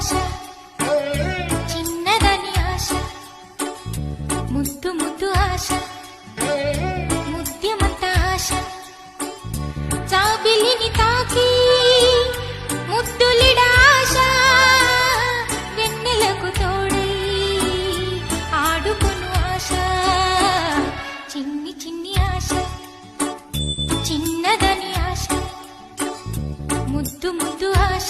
ఆశ చిన్నదని ఆశ ముద్దు ముద్దు ఆశ ముద్యమంత ఆశ జాబిలిని తాకి ముద్దులిడ ఆశ వెన్నెలకు తోడై ఆడుకొను ఆశ చిన్ని చిన్ని ఆశ చిన్నదని ఆశ ముద్దు ముద్దు ఆశ